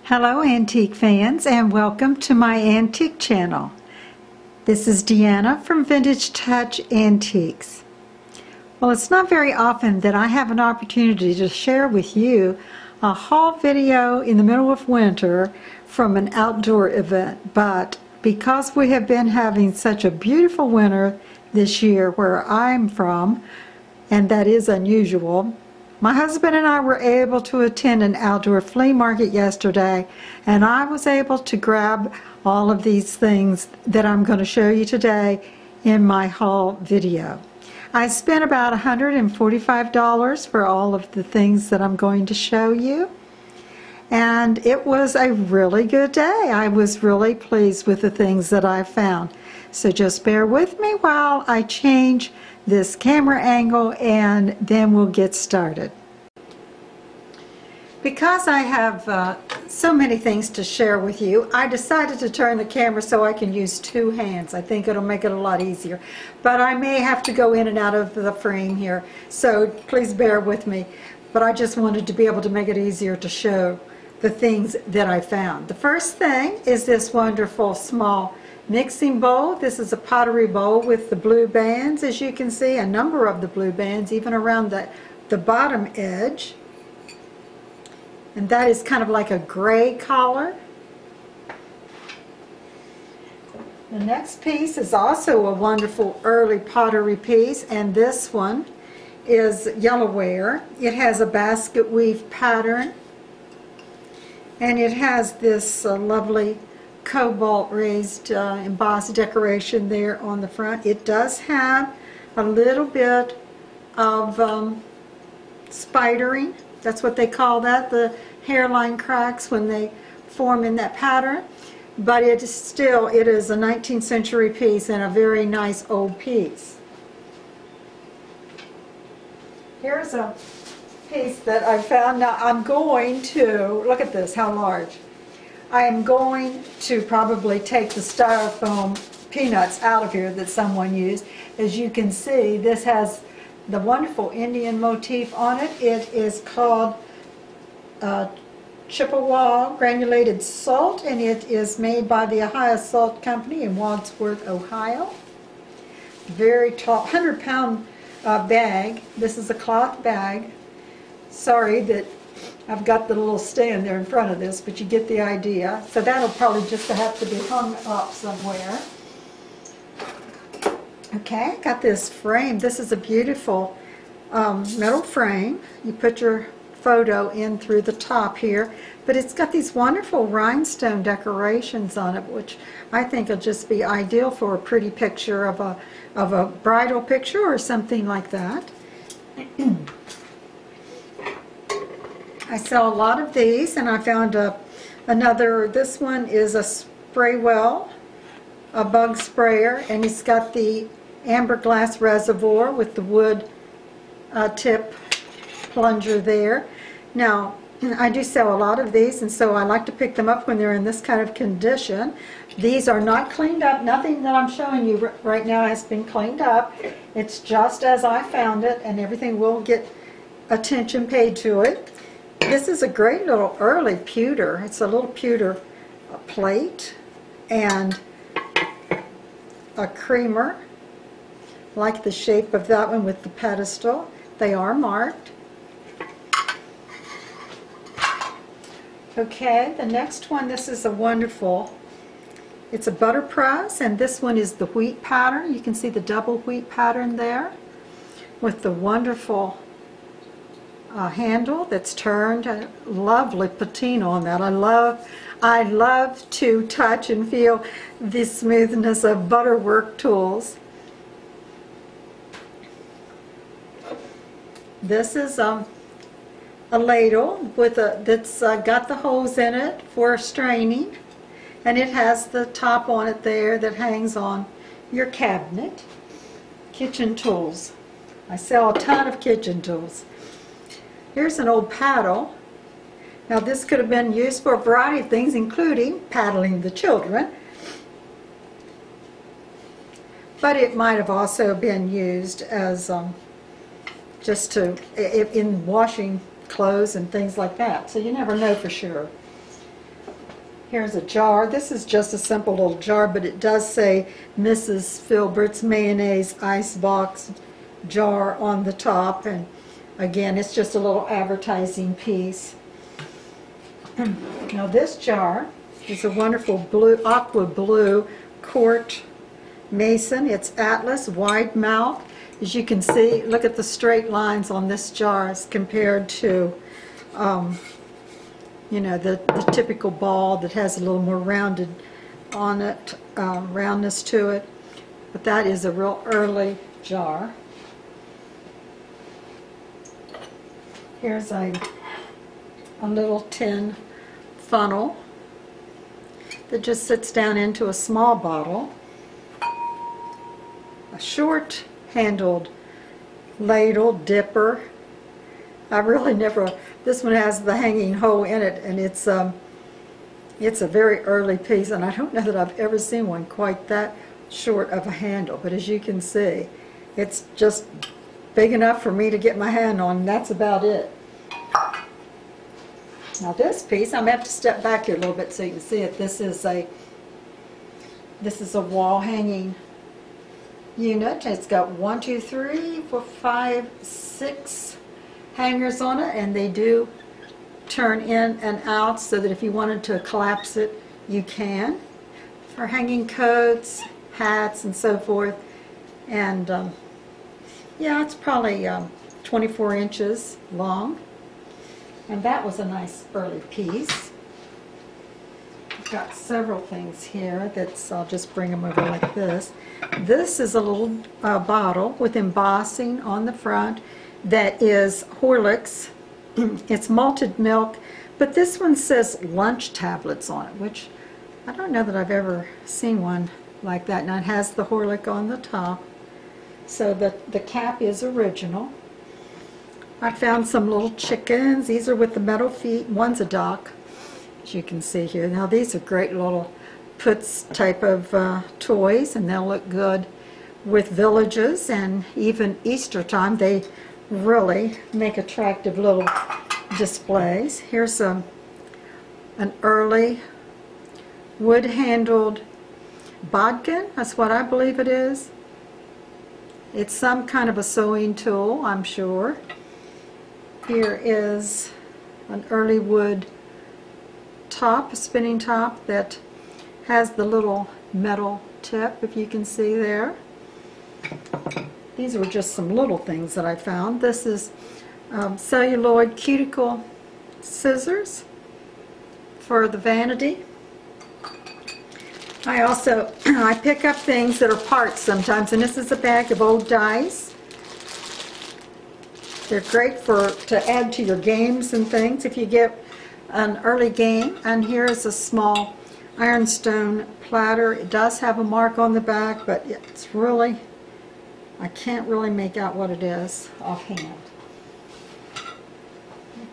Hello antique fans, and welcome to my antique channel. This is Deanna from Vintage Touch Antiques. Well, it's not very often that I have an opportunity to share with you a haul video in the middle of winter from an outdoor event, but because we have been having such a beautiful winter this year where I'm from, and that is unusual, my husband and I were able to attend an outdoor flea market yesterday, and I was able to grab all of these things that I'm going to show you today in my haul video. I spent about $145 for all of the things that I'm going to show you, and it was a really good day. I was really pleased with the things that I found. So just bear with me while I change this camera angle and then we'll get started. Because I have so many things to share with you, I decided to turn the camera so I can use two hands. I think it'll make it a lot easier. But I may have to go in and out of the frame here, so please bear with me. But I just wanted to be able to make it easier to show the things that I found. The first thing is this wonderful small mixing bowl. This is a pottery bowl with the blue bands, as you can see, a number of the blue bands, even around the bottom edge. And that is kind of like a gray color. The next piece is also a wonderful early pottery piece, and this one is Yellowware. It has a basket weave pattern, and it has this lovely cobalt raised embossed decoration there on the front. It does have a little bit of spidering. That's what they call that, the hairline cracks when they form in that pattern. But it is a 19th century piece and a very nice old piece. Here's a piece that I found. Now I'm going to, look at this, how large. I am going to probably take the styrofoam peanuts out of here that someone used. As you can see, this has the wonderful Indian motif on it. It is called Chippewa granulated salt, and it is made by the Ohio Salt Company in Wadsworth, Ohio. Very tall, 100-pound bag. This is a cloth bag. Sorry that I've got the little stand there in front of this, but you get the idea. So that'll probably just have to be hung up somewhere. Okay, got this frame. This is a beautiful metal frame. You put your photo in through the top here, but it's got these wonderful rhinestone decorations on it, which I think will just be ideal for a pretty picture of a bridal picture or something like that. I sell a lot of these, and I found another. This one is a spray well, a bug sprayer, and it's got the amber glass reservoir with the wood tip plunger there. Now, I do sell a lot of these, and so I like to pick them up when they're in this kind of condition. These are not cleaned up. Nothing that I'm showing you right now has been cleaned up. It's just as I found it, and everything will get attention paid to it. This is a great little early pewter. It's a little pewter plate and a creamer. I like the shape of that one with the pedestal. They are marked. Okay, the next one, this is a wonderful, it's a butter press, and this one is the wheat pattern. You can see the double wheat pattern there with the wonderful handle that's turned. A lovely patina on that. I love to touch and feel the smoothness of butterwork tools. This is a ladle with that's got the holes in it for straining, and it has the top on it there that hangs on your cabinet. Kitchen tools. I sell a ton of kitchen tools. Here's an old paddle. Now this could have been used for a variety of things, including paddling the children, but it might have also been used as just to in washing clothes and things like that, so you never know for sure. Here's a jar. This is just a simple little jar, but it does say Mrs. Filbert's Mayonnaise Icebox jar on the top. And again, it's just a little advertising piece. Now this jar is a wonderful blue, aqua blue quart mason. It's Atlas, wide mouth. As you can see, look at the straight lines on this jar as compared to you know, the typical ball that has a little more rounded on it, roundness to it. But that is a real early jar. Here's a little tin funnel that just sits down into a small bottle. A short handled ladle dipper. I really never, this one has the hanging hole in it, and it's a very early piece, and I don't know that I've ever seen one quite that short of a handle, but as you can see, it's just big enough for me to get my hand on, and that's about it. Now this piece, I'm going to have to step back here a little bit so you can see it. This is a wall hanging unit. It's got 1, 2, 3, 4, 5, 6 hangers on it, and they do turn in and out so that if you wanted to collapse it, you can. For hanging coats, hats, and so forth. And yeah, it's probably 24 inches long. And that was a nice early piece. I've got several things here that's, I'll just bring them over like this. This is a little bottle with embossing on the front that is Horlicks. It's malted milk, but this one says lunch tablets on it, which I don't know that I've ever seen one like that. Now it has the Horlick on the top, so the cap is original. I found some little chickens. These are with the metal feet. One's a duck, as you can see here. Now these are great little puts type of toys, and they'll look good with villages, and even Easter time they really make attractive little displays. Here's an early wood-handled bodkin. That's what I believe it is. It's some kind of a sewing tool, I'm sure. Here is an early wood top, a spinning top that has the little metal tip, if you can see there. These were just some little things that I found. This is celluloid cuticle scissors for the vanity. I also, I pick up things that are parts sometimes, and this is a bag of old dice. They're great to add to your games and things if you get an early game. And here is a small ironstone platter. It does have a mark on the back, but it's really, I can't really make out what it is offhand.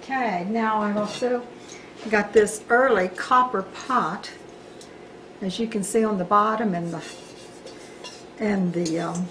Okay, now I've also got this early copper pot, as you can see on the bottom, and the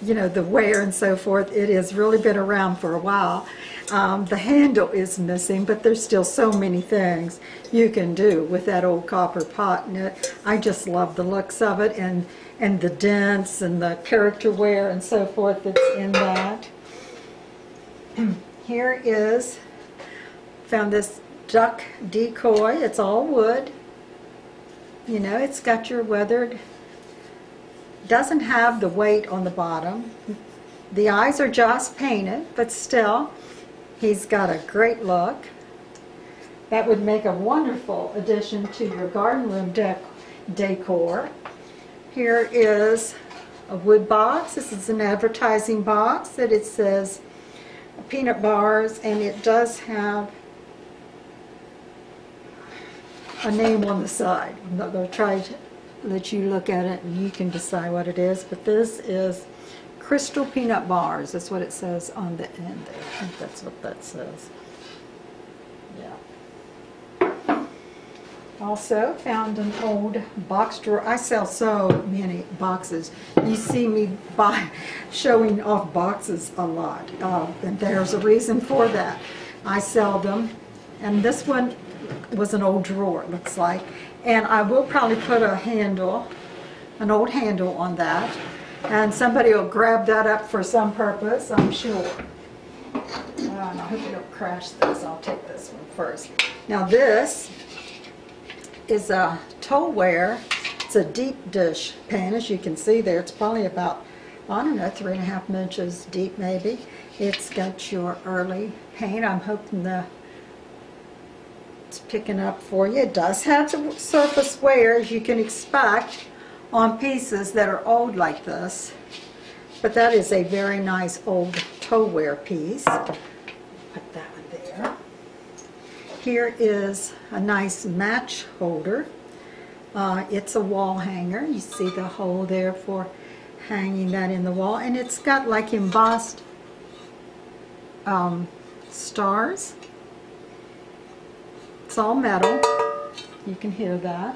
you know, the wear and so forth. It has really been around for a while. The handle is missing, but there's still so many things you can do with that old copper pot. And I just love the looks of it, and the dents and the character wear and so forth that's in that. Here is, found this duck decoy. It's all wood. You know, it's got your weathered, doesn't have the weight on the bottom. The eyes are just painted, but still, he's got a great look. That would make a wonderful addition to your garden room decor. Here is a wood box. This is an advertising box that it says peanut bars, and it does have a name on the side. I'm not going to try to let you look at it and you can decide what it is, but this is Crystal Peanut Bars. That's what it says on the end there. I think that's what that says. Yeah. Also found an old box drawer. I sell so many boxes. You see me showing off boxes a lot, and there's a reason for that. I sell them, and this one was an old drawer, it looks like. And I will probably put a handle, an old handle on that. And somebody will grab that up for some purpose, I'm sure. I hope you don't crash this. I'll take this one first. Now this is a Yellowware. It's a deep dish pan, as you can see there. It's probably about, I don't know, 3.5 inches deep maybe. It's got your early paint. I'm hoping it's picking up for you. It does have the surface wear, as you can expect on pieces that are old like this. But that is a very nice old Yellowware piece. Put that one there. Here is a nice match holder. It's a wall hanger. You see the hole there for hanging that in the wall. And it's got like embossed stars. It's all metal. You can hear that.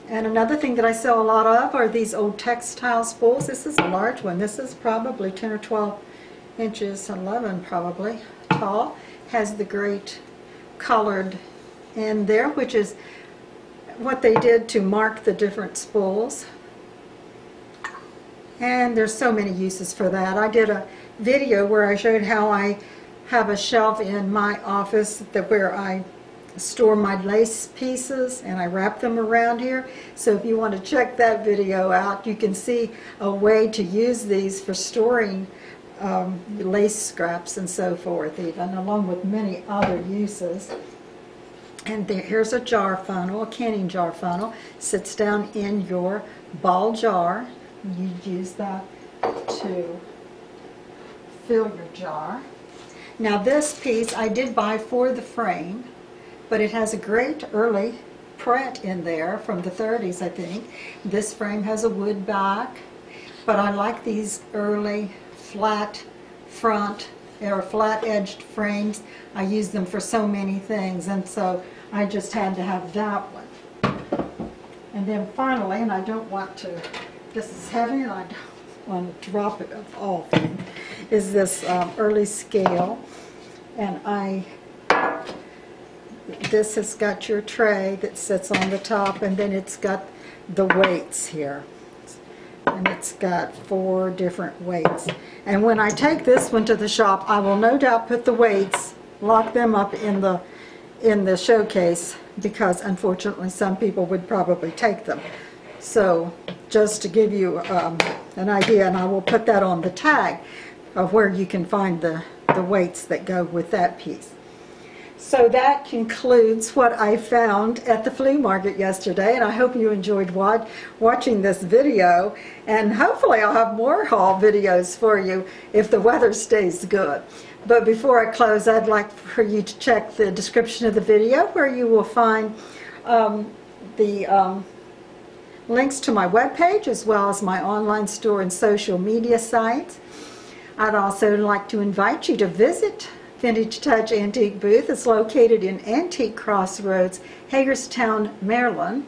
And another thing that I sell a lot of are these old textile spools. This is a large one. This is probably 10 or 12 inches, 11 probably, tall. Has the great colored end there, which is what they did to mark the different spools. And there's so many uses for that. I did a video where I showed how I have a shelf in my office where I store my lace pieces and I wrap them around here. So if you want to check that video out, you can see a way to use these for storing lace scraps and so forth, even along with many other uses. And here's a jar funnel, a canning jar funnel. Sits down in your ball jar. You use that to fill your jar. Now this piece I did buy for the frame, but it has a great early print in there from the 30s, I think. This frame has a wood back, but I like these early flat front or flat edged frames. I use them for so many things, and so I just had to have that one. And then finally, and I don't want to, this is heavy and I don't want to drop it off, is this early scale. And this has got your tray that sits on the top, and then it's got the weights here. And it's got 4 different weights. And when I take this one to the shop, I will no doubt put the weights, lock them up in the showcase, because unfortunately some people would probably take them. So just to give you an idea, and I will put that on the tag of where you can find the weights that go with that piece. So that concludes what I found at the flea market yesterday, and I hope you enjoyed watching this video, and hopefully I'll have more haul videos for you if the weather stays good. But before I close, I'd like for you to check the description of the video, where you will find the links to my webpage as well as my online store and social media sites. I'd also like to invite you to visit Vintage Touch Antique booth. It's located in Antique Crossroads, Hagerstown, Maryland.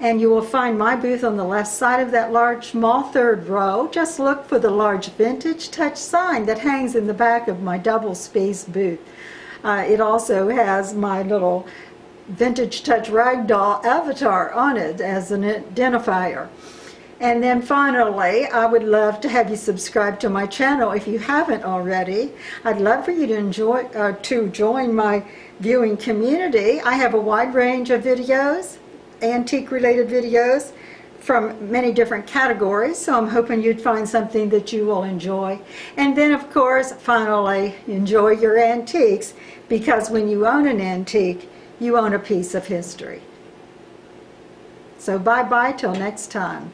And you will find my booth on the left side of that large mall 3rd row. Just look for the large Vintage Touch sign that hangs in the back of my double space booth. It also has my little Vintage Touch ragdoll avatar on it as an identifier. And then finally, I would love to have you subscribe to my channel if you haven't already. I'd love for you to join my viewing community. I have a wide range of videos, antique related videos from many different categories, so I'm hoping you'd find something that you will enjoy. And then of course, finally, enjoy your antiques, because when you own an antique, you own a piece of history. So bye-bye till next time.